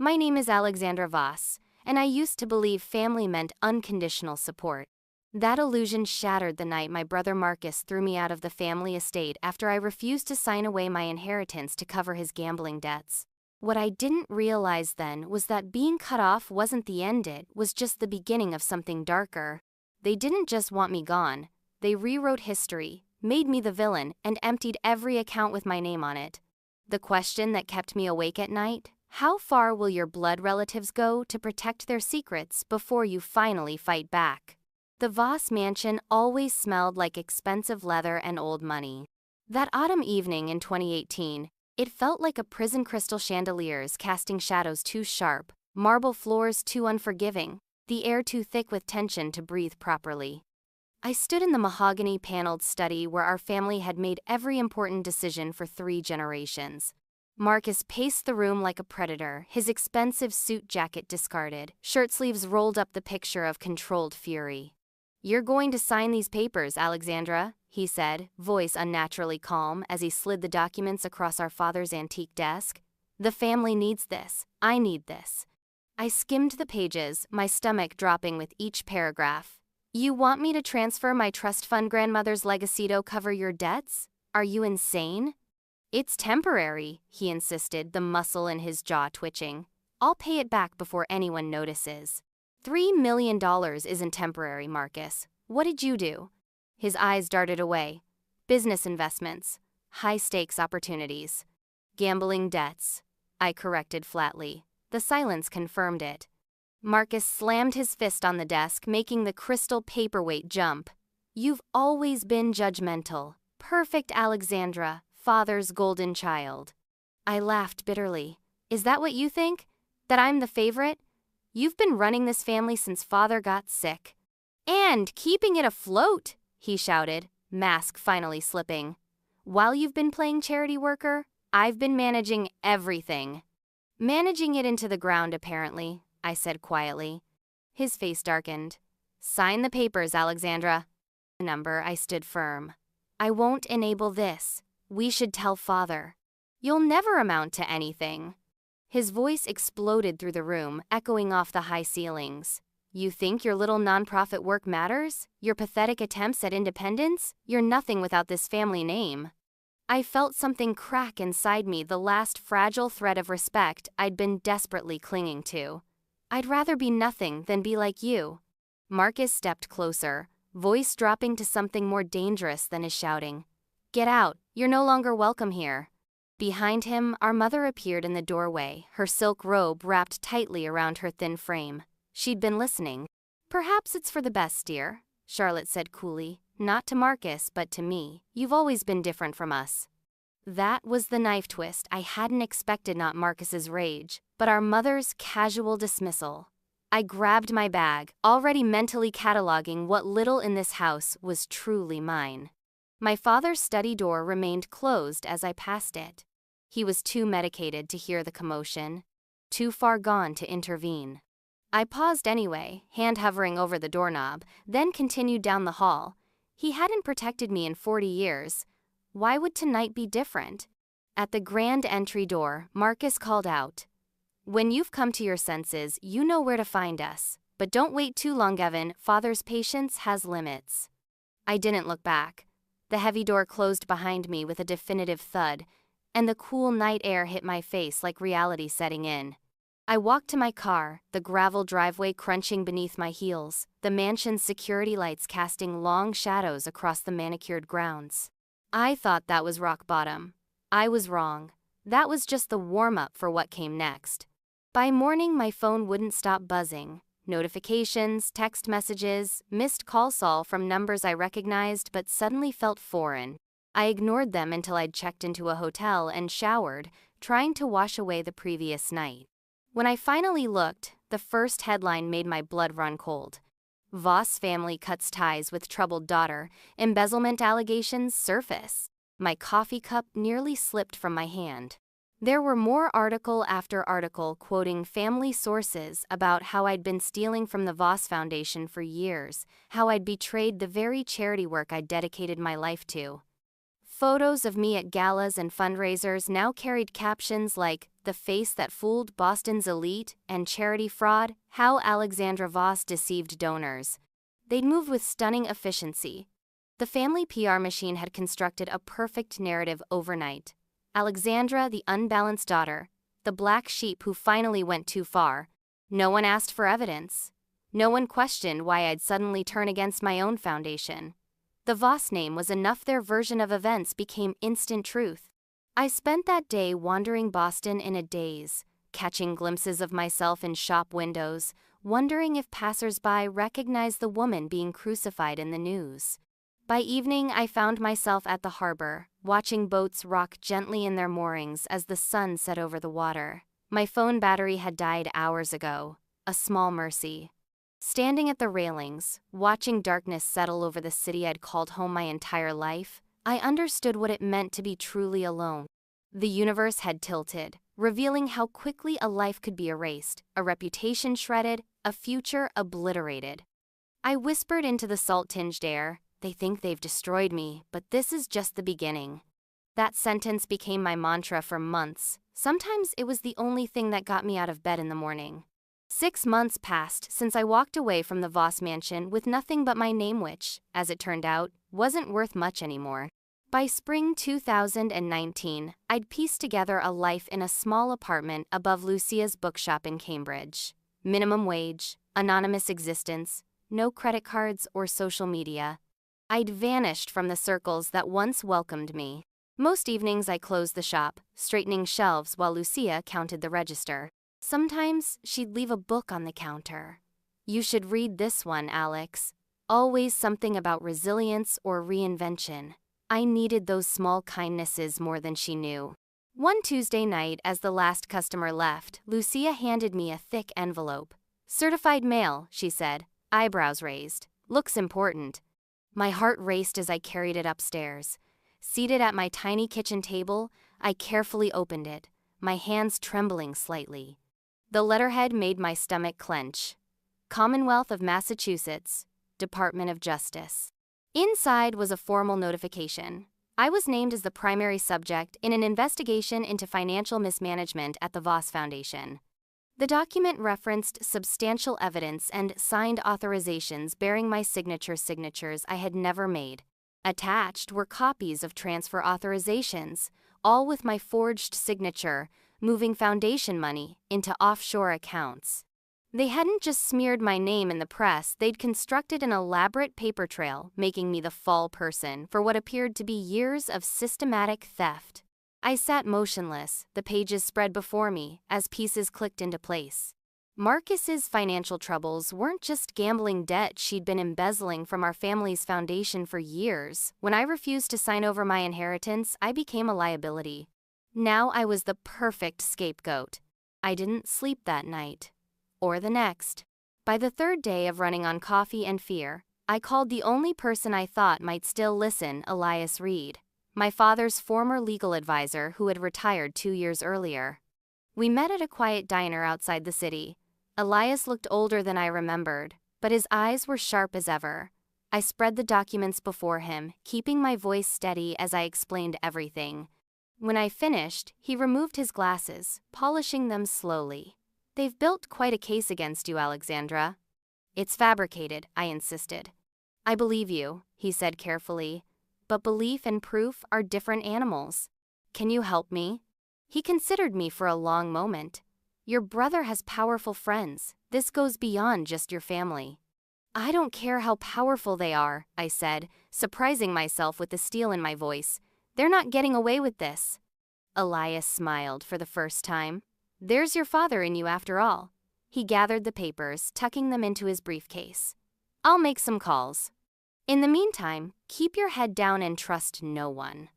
My name is Alexandra Voss, and I used to believe family meant unconditional support. That illusion shattered the night my brother Marcus threw me out of the family estate after I refused to sign away my inheritance to cover his gambling debts. What I didn't realize then was that being cut off wasn't the end, it was just the beginning of something darker. They didn't just want me gone, they rewrote history, made me the villain, and emptied every account with my name on it. The question that kept me awake at night: how far will your blood relatives go to protect their secrets before you finally fight back? The Voss mansion always smelled like expensive leather and old money. That autumn evening in 2018, it felt like a prison, crystal chandeliers casting shadows too sharp, marble floors too unforgiving, the air too thick with tension to breathe properly. I stood in the mahogany-paneled study where our family had made every important decision for 3 generations. Marcus paced the room like a predator, his expensive suit jacket discarded, shirt sleeves rolled up, the picture of controlled fury. "You're going to sign these papers, Alexandra," he said, voice unnaturally calm as he slid the documents across our father's antique desk. "The family needs this. I need this." I skimmed the pages, my stomach dropping with each paragraph. "You want me to transfer my trust fund grandmother's legacy to cover your debts? Are you insane?" "It's temporary," he insisted, the muscle in his jaw twitching. "I'll pay it back before anyone notices." $3 million isn't temporary, Marcus. What did you do? His eyes darted away. "Business investments. High-stakes opportunities. Gambling debts," I corrected flatly. The silence confirmed it. Marcus slammed his fist on the desk, making the crystal paperweight jump. "You've always been judgmental. Perfect Alexandra, father's golden child." I laughed bitterly. "Is that what you think? That I'm the favorite? You've been running this family since father got sick. And keeping it afloat," he shouted, mask finally slipping. "While you've been playing charity worker, I've been managing everything." "Managing it into the ground, apparently," I said quietly. His face darkened. "Sign the papers, Alexandra." I stood firm. "I won't enable this. We should tell father." "You'll never amount to anything." His voice exploded through the room, echoing off the high ceilings. "You think your little nonprofit work matters? Your pathetic attempts at independence? You're nothing without this family name." I felt something crack inside me, the last fragile thread of respect I'd been desperately clinging to. "I'd rather be nothing than be like you." Marcus stepped closer, voice dropping to something more dangerous than his shouting. "Get out, you're no longer welcome here." Behind him, our mother appeared in the doorway, her silk robe wrapped tightly around her thin frame. She'd been listening. "Perhaps it's for the best, dear," Charlotte said coolly. "Not to Marcus, but to me. You've always been different from us." That was the knife twist I hadn't expected, not Marcus's rage, but our mother's casual dismissal. I grabbed my bag, already mentally cataloging what little in this house was truly mine. My father's study door remained closed as I passed it. He was too medicated to hear the commotion, too far gone to intervene. I paused anyway, hand hovering over the doorknob, then continued down the hall. He hadn't protected me in 40 years. Why would tonight be different? At the grand entry door, Marcus called out, "When you've come to your senses, you know where to find us. But don't wait too long, Evan. Father's patience has limits." I didn't look back. The heavy door closed behind me with a definitive thud, and the cool night air hit my face like reality setting in. I walked to my car, the gravel driveway crunching beneath my heels, the mansion's security lights casting long shadows across the manicured grounds. I thought that was rock bottom. I was wrong. That was just the warm-up for what came next. By morning, my phone wouldn't stop buzzing. Notifications, text messages, missed calls, all from numbers I recognized but suddenly felt foreign. I ignored them until I'd checked into a hotel and showered, trying to wash away the previous night. When I finally looked, the first headline made my blood run cold. "Voss family cuts ties with troubled daughter. Embezzlement allegations surface." My coffee cup nearly slipped from my hand. There were more article after article quoting family sources about how I'd been stealing from the Voss Foundation for years, how I'd betrayed the very charity work I'd dedicated my life to. Photos of me at galas and fundraisers now carried captions like, the face that fooled Boston's elite, and charity fraud, how Alexandra Voss deceived donors. They'd move with stunning efficiency. The family PR machine had constructed a perfect narrative overnight. Alexandra, the unbalanced daughter, the black sheep who finally went too far. No one asked for evidence. No one questioned why I'd suddenly turn against my own foundation. The Voss name was enough. Their version of events became instant truth. I spent that day wandering Boston in a daze, catching glimpses of myself in shop windows, wondering if passers-by recognized the woman being crucified in the news. By evening, I found myself at the harbor, watching boats rock gently in their moorings as the sun set over the water. My phone battery had died hours ago, a small mercy. Standing at the railings, watching darkness settle over the city I'd called home my entire life, I understood what it meant to be truly alone. The universe had tilted, revealing how quickly a life could be erased, a reputation shredded, a future obliterated. I whispered into the salt-tinged air, "They think they've destroyed me, but this is just the beginning." That sentence became my mantra for months. Sometimes it was the only thing that got me out of bed in the morning. 6 months passed since I walked away from the Voss mansion with nothing but my name, which, as it turned out, wasn't worth much anymore. By spring 2019, I'd pieced together a life in a small apartment above Lucia's bookshop in Cambridge. Minimum wage, anonymous existence, no credit cards or social media. I'd vanished from the circles that once welcomed me. Most evenings I closed the shop, straightening shelves while Lucia counted the register. Sometimes she'd leave a book on the counter. "You should read this one, Alex." Always something about resilience or reinvention. I needed those small kindnesses more than she knew. One Tuesday night, as the last customer left, Lucia handed me a thick envelope. "Certified mail," she said, eyebrows raised. "Looks important." My heart raced as I carried it upstairs. Seated at my tiny kitchen table, I carefully opened it, my hands trembling slightly. The letterhead made my stomach clench. Commonwealth of Massachusetts, Department of Justice. Inside was a formal notification. I was named as the primary subject in an investigation into financial mismanagement at the Voss Foundation. The document referenced substantial evidence and signed authorizations bearing my signatures I had never made. Attached were copies of transfer authorizations, all with my forged signature, moving foundation money into offshore accounts. They hadn't just smeared my name in the press, they'd constructed an elaborate paper trail, making me the fall person for what appeared to be years of systematic theft. I sat motionless, the pages spread before me, as pieces clicked into place. Marcus's financial troubles weren't just gambling debt she'd been embezzling from our family's foundation for years. When I refused to sign over my inheritance, I became a liability. Now I was the perfect scapegoat. I didn't sleep that night. Or the next. By the third day of running on coffee and fear, I called the only person I thought might still listen, Elias Reed, my father's former legal advisor who had retired 2 years earlier. We met at a quiet diner outside the city. Elias looked older than I remembered, but his eyes were sharp as ever. I spread the documents before him, keeping my voice steady as I explained everything. When I finished, he removed his glasses, polishing them slowly. "They've built quite a case against you, Alexandra." "It's fabricated," I insisted. "I believe you," he said carefully, "but belief and proof are different animals. Can you help me?" He considered me for a long moment. "Your brother has powerful friends. This goes beyond just your family." "I don't care how powerful they are," I said, surprising myself with the steel in my voice. "They're not getting away with this." Elias smiled for the first time. "There's your father in you after all." He gathered the papers, tucking them into his briefcase. "I'll make some calls. In the meantime, keep your head down and trust no one."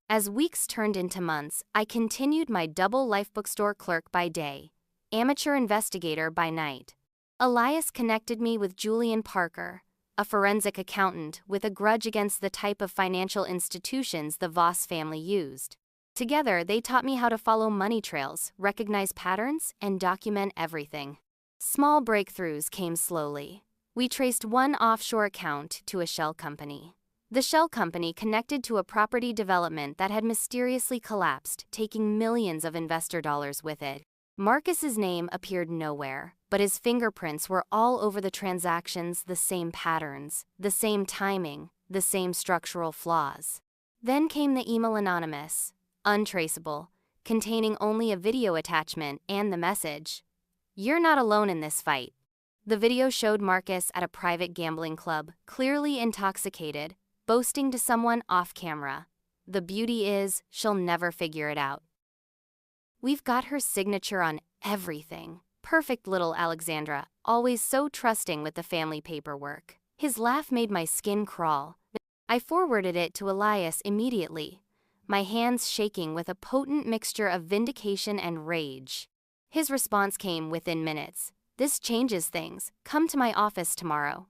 As weeks turned into months, I continued my double life bookstore clerk by day, amateur investigator by night. Elias connected me with Julian Parker, a forensic accountant with a grudge against the type of financial institutions the Voss family used. Together, they taught me how to follow money trails, recognize patterns, and document everything. Small breakthroughs came slowly. We traced one offshore account to a shell company. The shell company connected to a property development that had mysteriously collapsed, taking millions of investor dollars with it. Marcus's name appeared nowhere, but his fingerprints were all over the transactions, the same patterns, the same timing, the same structural flaws. Then came the email, anonymous, untraceable, containing only a video attachment and the message, "You're not alone in this fight." The video showed Marcus at a private gambling club, clearly intoxicated, boasting to someone off camera, "The beauty is, she'll never figure it out. We've got her signature on everything." Perfect little Alexandra, always so trusting with the family paperwork. His laugh made my skin crawl. I forwarded it to Elias immediately, my hands shaking with a potent mixture of vindication and rage. His response came within minutes. "This changes things. Come to my office tomorrow."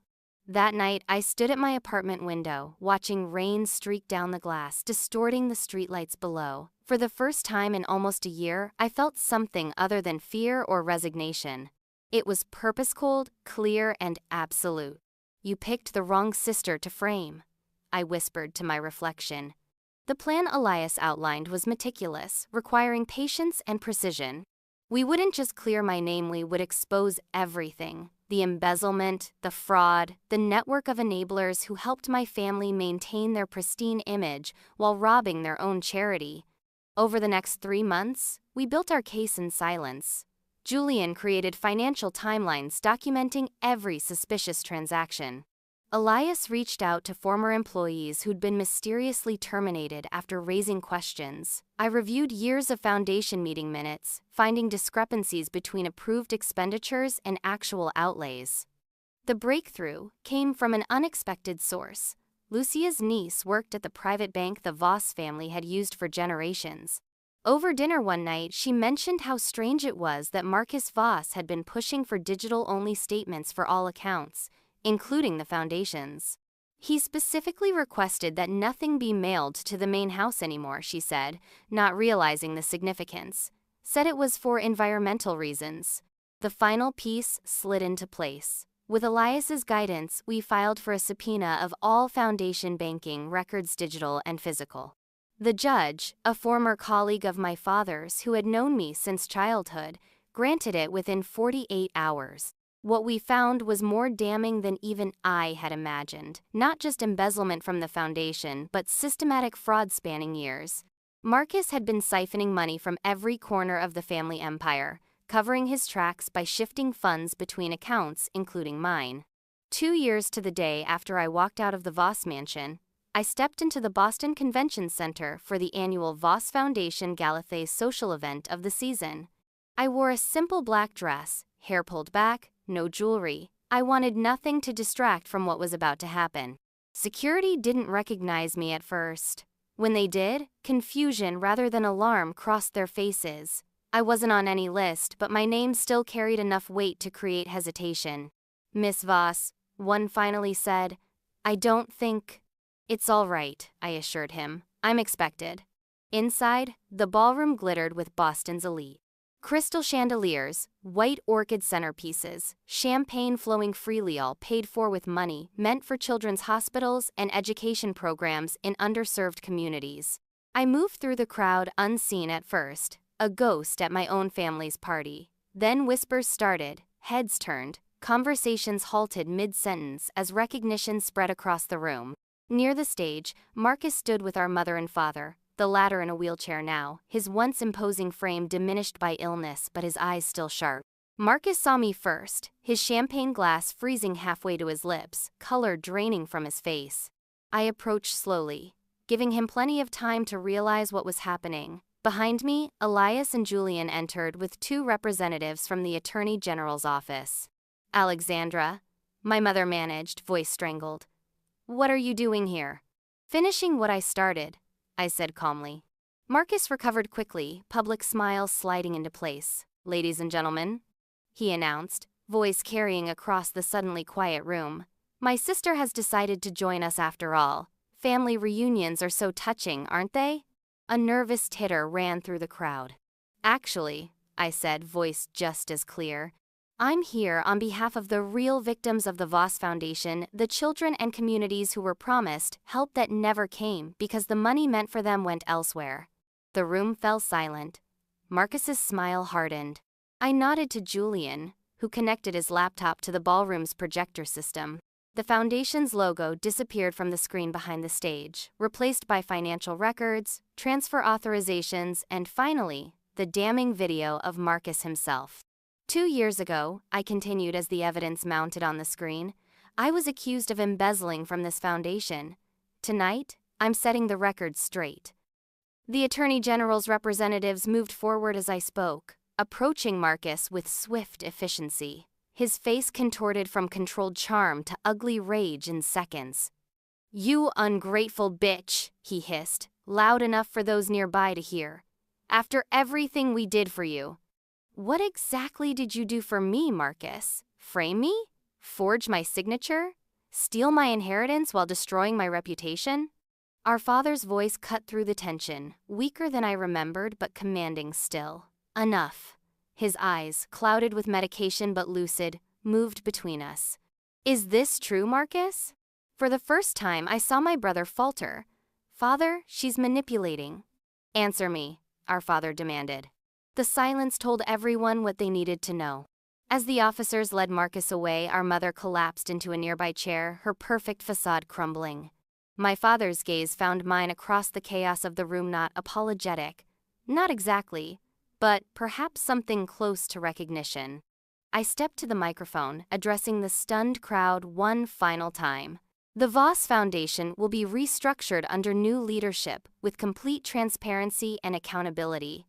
That night, I stood at my apartment window, watching rain streak down the glass, distorting the streetlights below. For the first time in almost a year, I felt something other than fear or resignation. It was purpose-cold, clear, and absolute. "You picked the wrong sister to frame," I whispered to my reflection. The plan Elias outlined was meticulous, requiring patience and precision. We wouldn't just clear my name, we would expose everything. The embezzlement, the fraud, the network of enablers who helped my family maintain their pristine image while robbing their own charity. Over the next 3 months, we built our case in silence. Julian created financial timelines documenting every suspicious transaction. Elias reached out to former employees who'd been mysteriously terminated after raising questions. I reviewed years of foundation meeting minutes, finding discrepancies between approved expenditures and actual outlays. The breakthrough came from an unexpected source. Lucia's niece worked at the private bank the Voss family had used for generations. Over dinner one night, she mentioned how strange it was that Marcus Voss had been pushing for digital-only statements for all accounts, including the foundation's. He specifically requested that nothing be mailed to the main house anymore, she said, not realizing the significance. Said it was for environmental reasons. The final piece slid into place. With Elias's guidance, we filed for a subpoena of all foundation banking records, digital and physical. The judge, a former colleague of my father's who had known me since childhood, granted it within 48 hours. What we found was more damning than even I had imagined. Not just embezzlement from the foundation, but systematic fraud spanning years. Marcus had been siphoning money from every corner of the family empire, covering his tracks by shifting funds between accounts, including mine. 2 years to the day after I walked out of the Voss mansion, I stepped into the Boston Convention Center for the annual Voss Foundation Galathay social event of the season. I wore a simple black dress, hair pulled back, no jewelry. I wanted nothing to distract from what was about to happen. Security didn't recognize me at first. When they did, confusion rather than alarm crossed their faces. I wasn't on any list, but my name still carried enough weight to create hesitation. "Miss Voss," one finally said, "I don't think—" "It's all right," I assured him. "I'm expected." Inside, the ballroom glittered with Boston's elite. Crystal chandeliers, white orchid centerpieces, champagne flowing freely, all paid for with money meant for children's hospitals and education programs in underserved communities. I moved through the crowd unseen at first, a ghost at my own family's party. Then whispers started, heads turned, conversations halted mid-sentence as recognition spread across the room. Near the stage, Marcus stood with our mother and father, the latter in a wheelchair now, his once imposing frame diminished by illness but his eyes still sharp. Marcus saw me first, his champagne glass freezing halfway to his lips, color draining from his face. I approached slowly, giving him plenty of time to realize what was happening. Behind me, Elias and Julian entered with 2 representatives from the Attorney General's office. "Alexandra," my mother managed, voice strangled. "What are you doing here?" "Finishing what I started," I said calmly. Marcus recovered quickly, public smile sliding into place. "Ladies and gentlemen," he announced, voice carrying across the suddenly quiet room. "My sister has decided to join us after all. Family reunions are so touching, aren't they?" A nervous titter ran through the crowd. "Actually," I said, voice just as clear, I'm here on behalf of the real victims of the Voss Foundation, the children and communities who were promised help that never came because the money meant for them went elsewhere. The room fell silent. Marcus's smile hardened. I nodded to Julian, who connected his laptop to the ballroom's projector system. The foundation's logo disappeared from the screen behind the stage, replaced by financial records, transfer authorizations, and finally, the damning video of Marcus himself. 2 years ago, I continued as the evidence mounted on the screen, I was accused of embezzling from this foundation. Tonight, I'm setting the record straight. The Attorney General's representatives moved forward as I spoke, approaching Marcus with swift efficiency. His face contorted from controlled charm to ugly rage in seconds. "You ungrateful bitch," he hissed, loud enough for those nearby to hear. "After everything we did for you." "What exactly did you do for me, Marcus? Frame me? Forge my signature? Steal my inheritance while destroying my reputation?" Our father's voice cut through the tension, weaker than I remembered but commanding still. "Enough." His eyes, clouded with medication but lucid, moved between us. "Is this true, Marcus?" For the first time, I saw my brother falter. "Father, she's manipulating." "Answer me," our father demanded. The silence told everyone what they needed to know. As the officers led Marcus away, our mother collapsed into a nearby chair, her perfect facade crumbling. My father's gaze found mine across the chaos of the room, not apologetic. Not exactly, but perhaps something close to recognition. I stepped to the microphone, addressing the stunned crowd one final time. The Voss Foundation will be restructured under new leadership with complete transparency and accountability.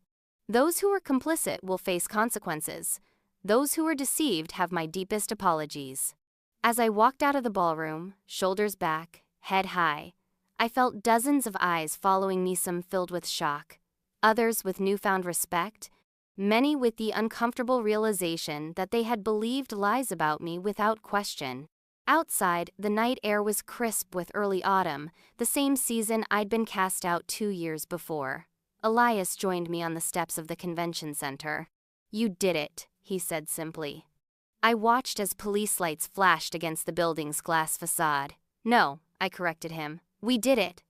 Those who were complicit will face consequences. Those who were deceived have my deepest apologies. As I walked out of the ballroom, shoulders back, head high, I felt dozens of eyes following me, some filled with shock, others with newfound respect, many with the uncomfortable realization that they had believed lies about me without question. Outside, the night air was crisp with early autumn, the same season I'd been cast out 2 years before. Elias joined me on the steps of the convention center. "You did it," he said simply. I watched as police lights flashed against the building's glass facade. "No," I corrected him. "We did it."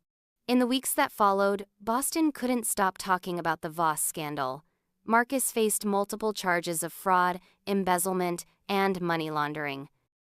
In the weeks that followed, Boston couldn't stop talking about the Voss scandal. Marcus faced multiple charges of fraud, embezzlement, and money laundering.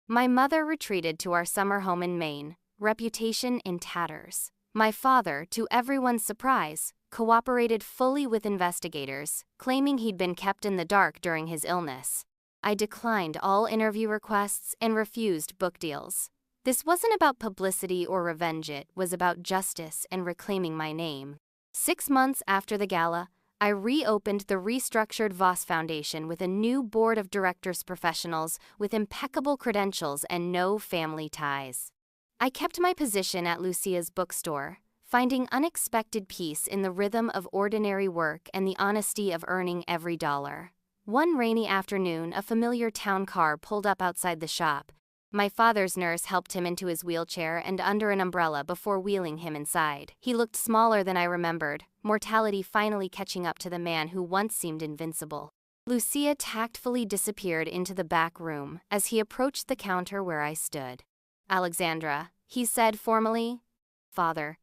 My mother retreated to our summer home in Maine, reputation in tatters. My father, to everyone's surprise, cooperated fully with investigators, claiming he'd been kept in the dark during his illness. I declined all interview requests and refused book deals. This wasn't about publicity or revenge, it was about justice and reclaiming my name. 6 months after the gala, I reopened the restructured Voss Foundation with a new board of directors, professionals with impeccable credentials and no family ties. I kept my position at Lucia's bookstore, finding unexpected peace in the rhythm of ordinary work and the honesty of earning every dollar. One rainy afternoon, a familiar town car pulled up outside the shop. My father's nurse helped him into his wheelchair and under an umbrella before wheeling him inside. He looked smaller than I remembered, mortality finally catching up to the man who once seemed invincible. Lucia tactfully disappeared into the back room as he approached the counter where I stood. "Alexandra," he said formally. "Father."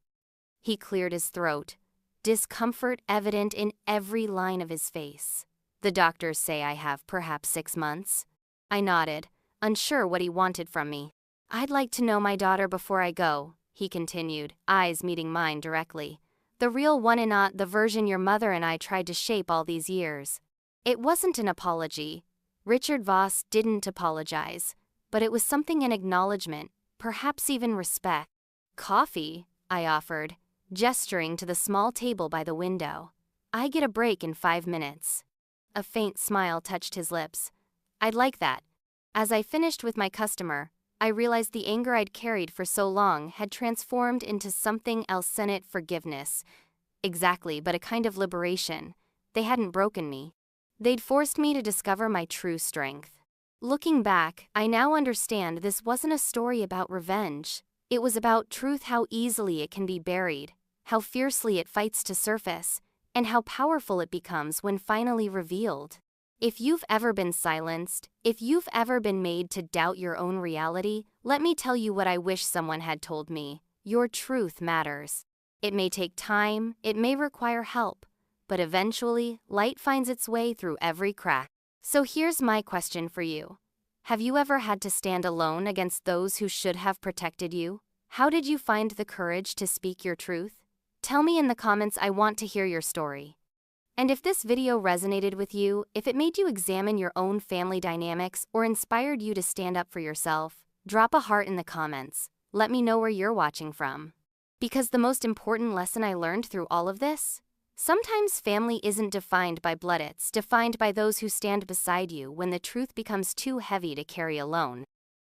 He cleared his throat, discomfort evident in every line of his face. "The doctors say I have perhaps 6 months." I nodded, unsure what he wanted from me. "I'd like to know my daughter before I go," he continued, eyes meeting mine directly. "The real one and not the version your mother and I tried to shape all these years." It wasn't an apology. Richard Voss didn't apologize, but it was something in acknowledgement, perhaps even respect. "Coffee," I offered, gesturing to the small table by the window. "I get a break in 5 minutes." A faint smile touched his lips. "I'd like that." As I finished with my customer, I realized the anger I'd carried for so long had transformed into something else. Senate forgiveness. Exactly, but a kind of liberation. They hadn't broken me. They'd forced me to discover my true strength. Looking back, I now understand this wasn't a story about revenge. It was about truth, how easily it can be buried, how fiercely it fights to surface, and how powerful it becomes when finally revealed. If you've ever been silenced, if you've ever been made to doubt your own reality, let me tell you what I wish someone had told me. Your truth matters. It may take time, it may require help, but eventually, light finds its way through every crack. So here's my question for you. Have you ever had to stand alone against those who should have protected you? How did you find the courage to speak your truth? Tell me in the comments. I want to hear your story. And if this video resonated with you, if it made you examine your own family dynamics or inspired you to stand up for yourself, drop a heart in the comments. Let me know where you're watching from. Because the most important lesson I learned through all of this? Sometimes family isn't defined by blood, it's defined by those who stand beside you when the truth becomes too heavy to carry alone.